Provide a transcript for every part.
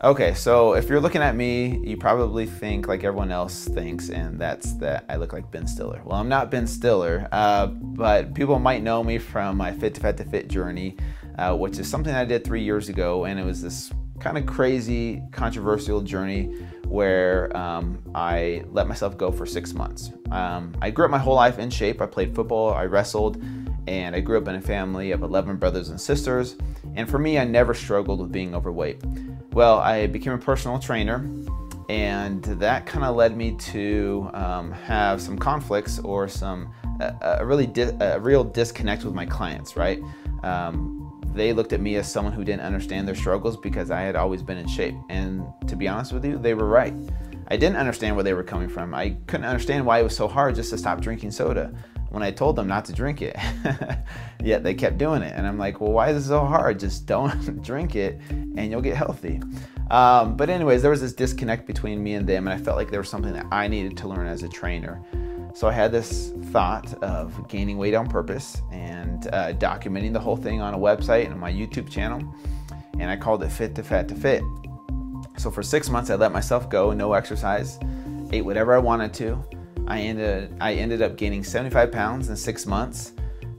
Okay, so if you're looking at me, you probably think like everyone else thinks, and that's that I look like Ben Stiller. Well, I'm not Ben Stiller, but people might know me from my Fit2Fat2Fit journey, which is something I did 3 years ago, and it was this kind of crazy, controversial journey where I let myself go for 6 months. I grew up my whole life in shape. I played football, I wrestled, and I grew up in a family of 11 brothers and sisters. And for me, I never struggled with being overweight. Well, I became a personal trainer, and that kind of led me to have some conflicts or a real disconnect with my clients, right? They looked at me as someone who didn't understand their struggles because I had always been in shape. And to be honest with you, they were right. I didn't understand where they were coming from. I couldn't understand why it was so hard just to stop drinking soda when I told them not to drink it. Yet they kept doing it. And I'm like, well, why is it so hard? Just don't drink it and you'll get healthy. But anyways, there was this disconnect between me and them, and I felt like there was something that I needed to learn as a trainer. So I had this thought of gaining weight on purpose and documenting the whole thing on a website and on my YouTube channel, and I called it Fit2Fat2Fit. So for 6 months, I let myself go, no exercise, ate whatever I wanted to. I ended up gaining 75 pounds in 6 months.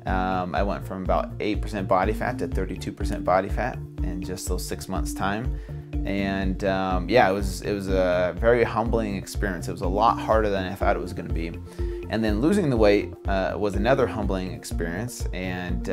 I went from about 8% body fat to 32% body fat in just those 6 months' time. And yeah, it was a very humbling experience. It was a lot harder than I thought it was going to be. And then losing the weight was another humbling experience, and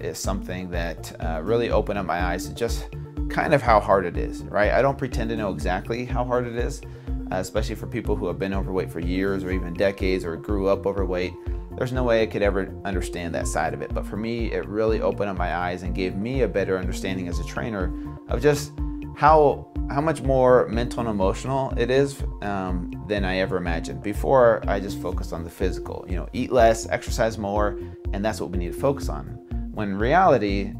is something that really opened up my eyes to just kind of how hard it is, right? I don't pretend to know exactly how hard it is, especially for people who have been overweight for years or even decades or grew up overweight. There's no way I could ever understand that side of it. But for me, it really opened up my eyes and gave me a better understanding as a trainer of just how much more mental and emotional it is than I ever imagined. Before, I just focused on the physical, eat less, exercise more, and that's what we need to focus on. When in reality,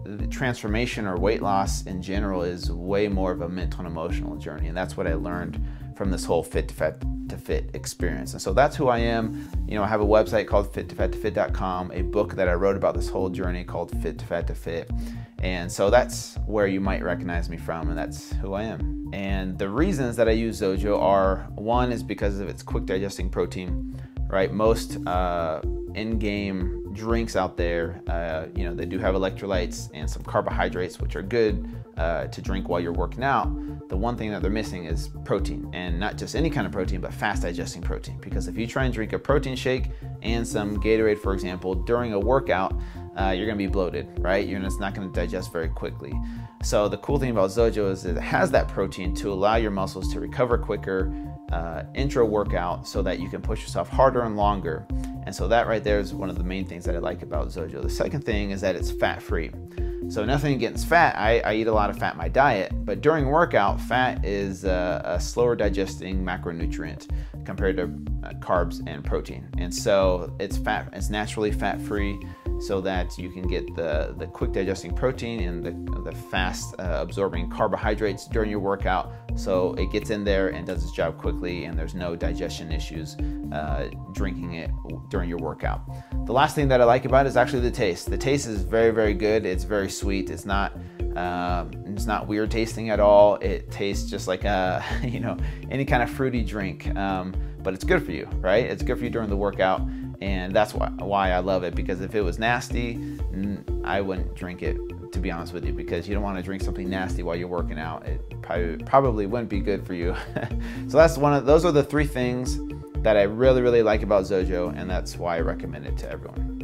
the transformation or weight loss in general is way more of a mental and emotional journey. And that's what I learned from this whole Fit2Fat2Fit experience. And so that's who I am. I have a website called Fit2Fat2Fit.com, a book that I wrote about this whole journey called Fit2Fat2Fit. And so that's where you might recognize me from, and that's who I am. And the reasons that I use XOJO are, one is because of its quick digesting protein, right? Most in-game drinks out there, they do have electrolytes and some carbohydrates, which are good to drink while you're working out. The one thing that they're missing is protein, and not just any kind of protein, but fast digesting protein. Because if you try and drink a protein shake and some Gatorade, for example, during a workout, you're going to be bloated, right? You're just not going to digest very quickly. So the cool thing about XOJO is that it has that protein to allow your muscles to recover quicker intra-workout so that you can push yourself harder and longer. And so that right there is one of the main things that I like about XOJO. The second thing is that it's fat-free. So nothing against fat. I eat a lot of fat in my diet, but during workout, fat is a slower digesting macronutrient compared to carbs and protein. And so it's naturally fat-free, so that you can get the quick digesting protein and the fast absorbing carbohydrates during your workout, so it gets in there and does its job quickly, and there's no digestion issues drinking it during your workout. The last thing that I like about it is actually the taste. The taste is very, very good. It's very sweet. It's not weird tasting at all. It tastes just like any kind of fruity drink, but it's good for you, right? It's good for you during the workout. And that's why I love it, because if it was nasty, I wouldn't drink it, to be honest with you, because you don't want to drink something nasty while you're working out. It probably wouldn't be good for you. So those are the three things that I really, really like about XOJO, and that's why I recommend it to everyone.